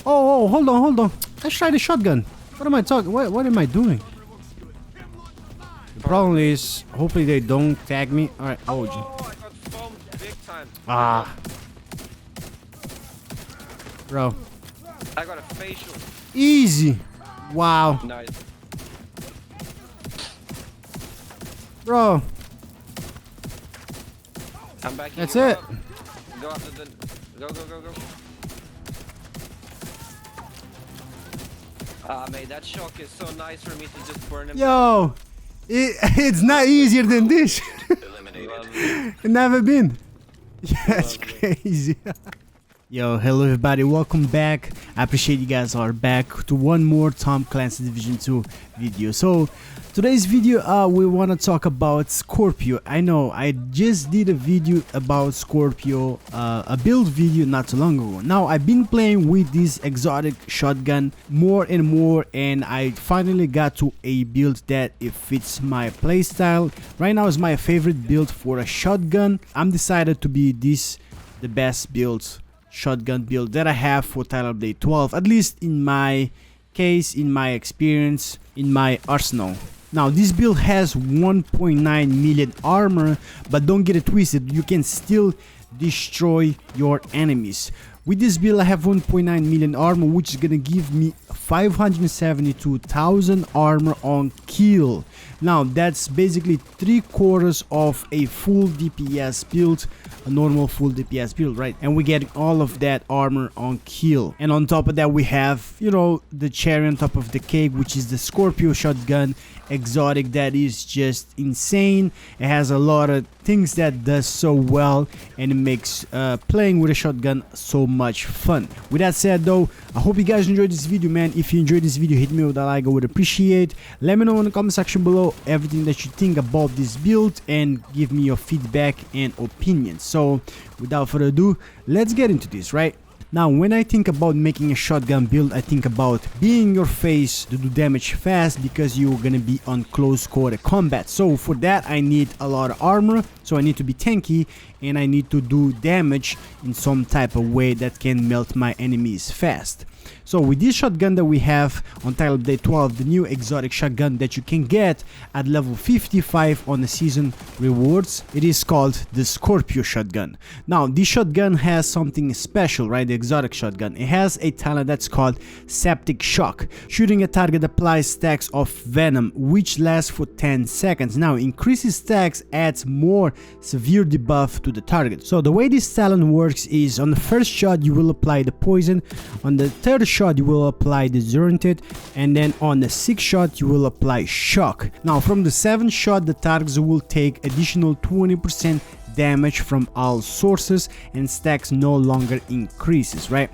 Oh, hold on. Let's try the shotgun. What am I talking? What am I doing? The problem is, hopefully they don't tag me. All right. Oh, I got bombed big time. Bro. I got a facial. Easy. Wow. Nice. Bro. I'm back. That's it. Go after the. Go. Ah, mate, that shock is so nice for me to just burn him. Yo. It's not easier than this. It never been. Yeah, it's crazy. Yo, hello everybody, welcome back. I appreciate you guys are back to one more Tom Clancy Division 2 video. So today's video we want to talk about Scorpio. I know I just did a video about Scorpio, a build video not too long ago. Now I've been playing with this exotic shotgun more and more, and I finally got to a build that it fits my playstyle. Right now is my favorite build for a shotgun. I'm decided to be the best build shotgun build that I have for Title Update 12, at least in my case, in my experience, in my arsenal. Now this build has 1.9 million armor, but don't get it twisted, you can still destroy your enemies. With this build I have 1.9 million armor, which is gonna give me 572,000 armor on kill. Now that's basically 3/4 of a full DPS build, a normal full DPS build, right? And we get all of that armor on kill. And on top of that we have, you know, the cherry on top of the cake, which is the Scorpio shotgun exotic that is just insane. It has a lot of things that does so well, and it makes playing with a shotgun so much fun. With that said though, I hope you guys enjoyed this video, man. If you enjoyed this video, hit me with a like, I would appreciate. Let me know in the comment section below everything that you think about this build, and give me your feedback and opinions. So without further ado, let's get into this, right? Now when I think about making a shotgun build, I think about being in your face to do damage fast, because you're gonna be on close quarter combat. So for that I need a lot of armor, so I need to be tanky, and I need to do damage in some type of way that can melt my enemies fast. So with this shotgun that we have on Title Update 12, the new exotic shotgun that you can get at level 55 on the season rewards, it is called the Scorpio shotgun. Now this shotgun has something special, right? The exotic shotgun, it has a talent that's called Septic Shock. Shooting a target applies stacks of venom, which lasts for 10 seconds. Now increases stacks adds more severe debuff to the target. So the way this talent works is, on the first shot you will apply the poison, on the third shot you will apply the Disoriented, and then on the 6th shot you will apply Shock. Now from the 7th shot the targets will take additional 20% damage from all sources, and stacks no longer increases, right?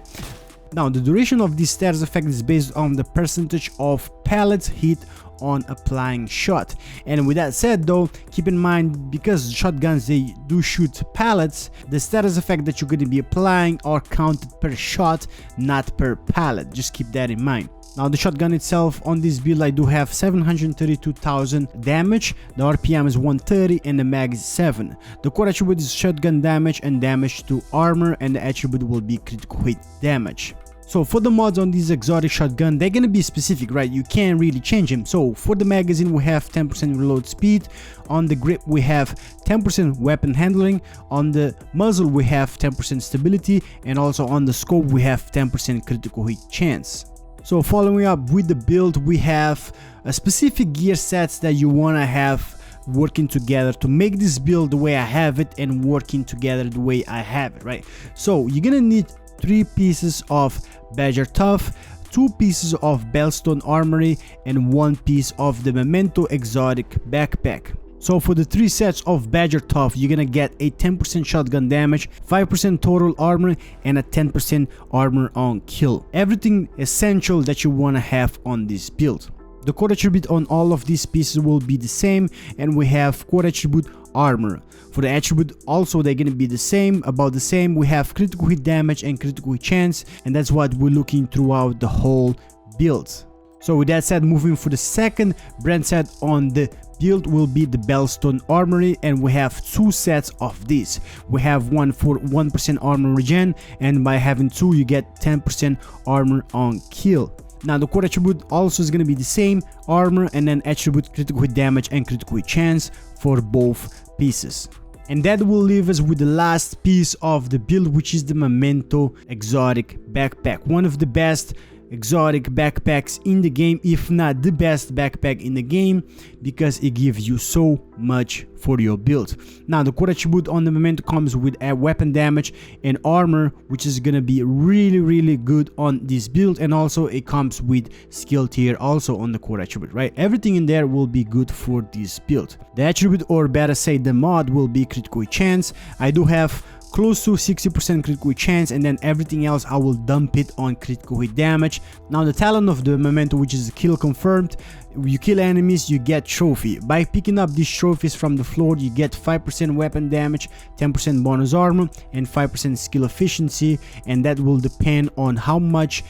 Now the duration of this status effect is based on the percentage of pellets hit on applying shot. And with that said though, keep in mind, because shotguns they do shoot pellets, the status effect that you're going to be applying are counted per shot, not per pellet. Just keep that in mind. Now the shotgun itself, on this build I do have 732,000 damage, the RPM is 130 and the mag is 7. The core attribute is shotgun damage and damage to armor, and the attribute will be critical hit damage. So for the mods on this exotic shotgun, they're gonna be specific, right? You can't really change them. So for the magazine we have 10% reload speed, on the grip we have 10% weapon handling, on the muzzle we have 10% stability, and also on the scope we have 10% critical hit chance. So following up with the build, we have a specific gear sets that you wanna have working together to make this build the way I have it, and working together the way I have it, right? So you're gonna need 3 pieces of Badger Tough, 2 pieces of Bellstone Armory, and 1 piece of the Memento Exotic Backpack. So for the 3 sets of Badger Tough, you're gonna get a 10% shotgun damage, 5% total armor, and a 10% armor on kill. Everything essential that you wanna have on this build. The core attribute on all of these pieces will be the same, and we have core attribute armor. For the attribute also they're gonna be the same, about the same. We have critical hit damage and critical hit chance, and that's what we're looking throughout the whole build. So with that said, moving for the second brand set on the build will be the Bellstone Armory, and we have two sets of these. We have one for 1% armor regen, and by having two you get 10% armor on kill. Now the core attribute also is going to be the same, armor, and then attribute critical hit damage and critical hit chance for both pieces. And that will leave us with the last piece of the build, which is the Memento Exotic Backpack. One of the best exotic backpacks in the game, if not the best backpack in the game, because it gives you so much for your build. Now the core attribute on the Memento comes with a weapon damage and armor, which is gonna be really good on this build, and also it comes with skill tier also on the core attribute, right? Everything in there will be good for this build. The attribute, or better say the mod, will be critical hit chance. I do have close to 60% critical hit chance, and then everything else I will dump it on critical hit damage. Now the talent of the Memento, which is kill confirmed, you kill enemies, you get trophy. By picking up these trophies from the floor, you get 5% weapon damage, 10% bonus armor, and 5% skill efficiency, and that will depend on how much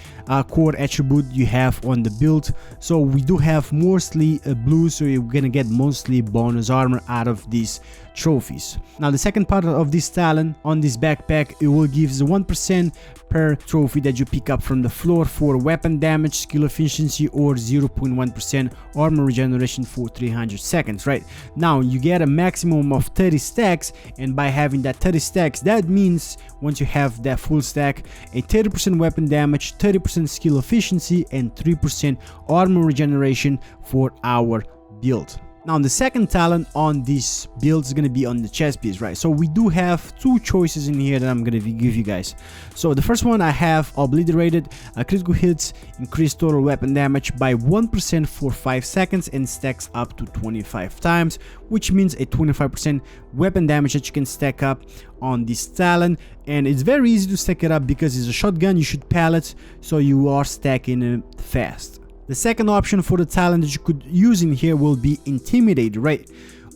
core attribute you have on the build. So we do have mostly blue, so you're gonna get mostly bonus armor out of these trophies. Now the second part of this talent on this backpack, it will give 1% per trophy that you pick up from the floor for weapon damage, skill efficiency, or 0.1% armor regeneration for 300 seconds, right? Now you get a maximum of 30 stacks, and by having that 30 stacks, that means once you have that full stack, a 30% weapon damage, 30% skill efficiency, and 3% armor regeneration for our build. Now the second talent on this build is going to be on the chest piece, right? So we do have two choices in here that I'm going to give you guys. So the first one, I have obliterated, critical hits increase total weapon damage by 1% for 5 seconds and stacks up to 25 times, which means a 25% weapon damage that you can stack up on this talent. And it's very easy to stack it up because it's a shotgun, you shoot pellets, so you are stacking it fast. The second option for the talent that you could use in here will be Intimidate, right?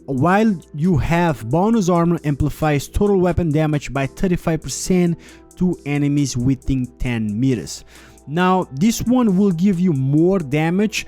While you have bonus armor, amplifies total weapon damage by 35% to enemies within 10 meters. Now this one will give you more damage,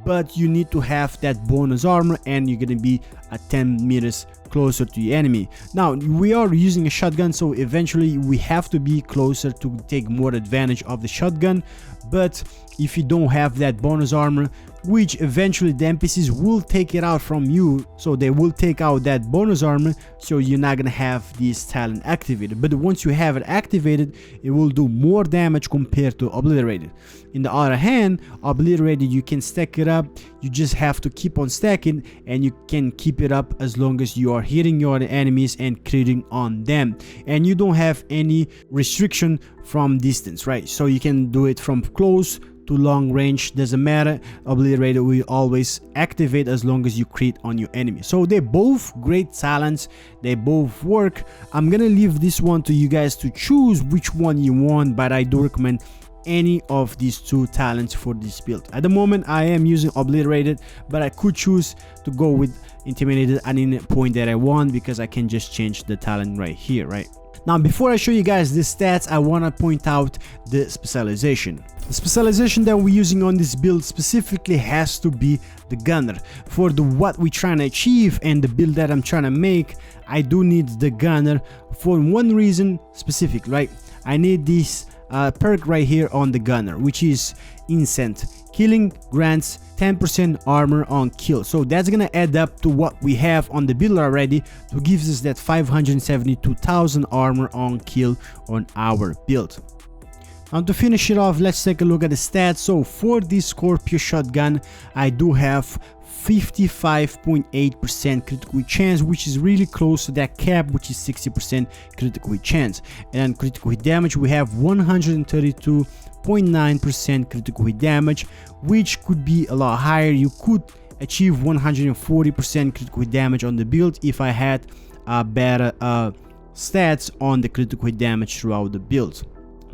but you need to have that bonus armor, and you're gonna be at 10 meters closer to the enemy. Now we are using a shotgun, so eventually we have to be closer to take more advantage of the shotgun. But if you don't have that bonus armor, which eventually the NPCs will take it out from you, so they will take out that bonus armor, so you're not gonna have this talent activated. But once you have it activated, it will do more damage compared to obliterated. In the other hand, obliterated, you can stack it up, you just have to keep on stacking, and you can keep it up as long as you are hitting your enemies and critting on them, and you don't have any restriction from distance, right? So you can do it from close to long range, doesn't matter. Obliterated will always activate as long as you crit on your enemy. So they're both great talents, they both work. I'm gonna leave this one to you guys to choose which one you want, but I do recommend any of these two talents for this build. At the moment I am using obliterated, but I could choose to go with intimidated at any point that I want, because I can just change the talent right here, right? Now before I show you guys the stats, I want to point out the specialization. The specialization that we're using on this build specifically has to be the gunner. For what we're trying to achieve and the build that I'm trying to make, I do need the gunner for one reason specific, right? I need this perk right here on the gunner, which is Incent. Killing grants 10% armor on kill, so that's gonna add up to what we have on the build already, to gives us that 572,000 armor on kill on our build. Now to finish it off, let's take a look at the stats. So for this Scorpio shotgun, I do have 55.8% critical hit chance, which is really close to that cap, which is 60% critical hit chance. And critical hit damage, we have 132.9% critical hit damage, which could be a lot higher. You could achieve 140% critical hit damage on the build if I had better stats on the critical hit damage throughout the build.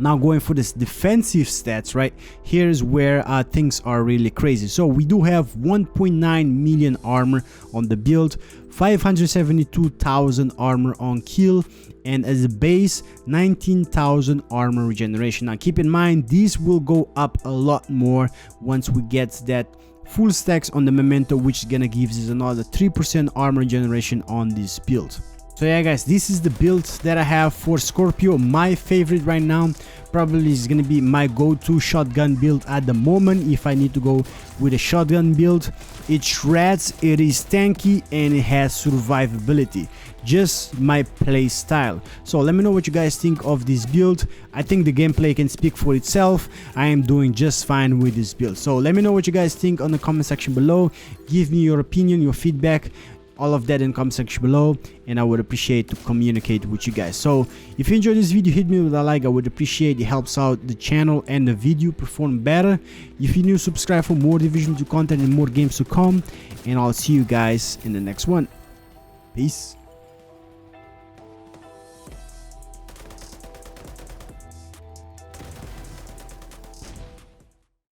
Now going for this defensive stats, right? Here's where things are really crazy. So we do have 1.9 million armor on the build, 572,000 armor on kill, and as a base 19,000 armor regeneration. Now keep in mind these will go up a lot more once we get that full stacks on the memento, which is gonna give us another 3% armor generation on this build. So yeah guys, this is the build that I have for Scorpio. My favorite right now probably is gonna be my go-to shotgun build at the moment. If I need to go with a shotgun build, it shreds, it is tanky, and it has survivability. Just my play style. So let me know what you guys think of this build. I think the gameplay can speak for itself. I am doing just fine with this build. So let me know what you guys think on the comment section below. Give me your opinion, your feedback, all of that in the comment section below, and I would appreciate to communicate with you guys. So if you enjoyed this video, hit me with a like. I would appreciate it. Helps out the channel and the video perform better. If you're new, subscribe for more Division 2 content and more games to come, and I'll see you guys in the next one. Peace.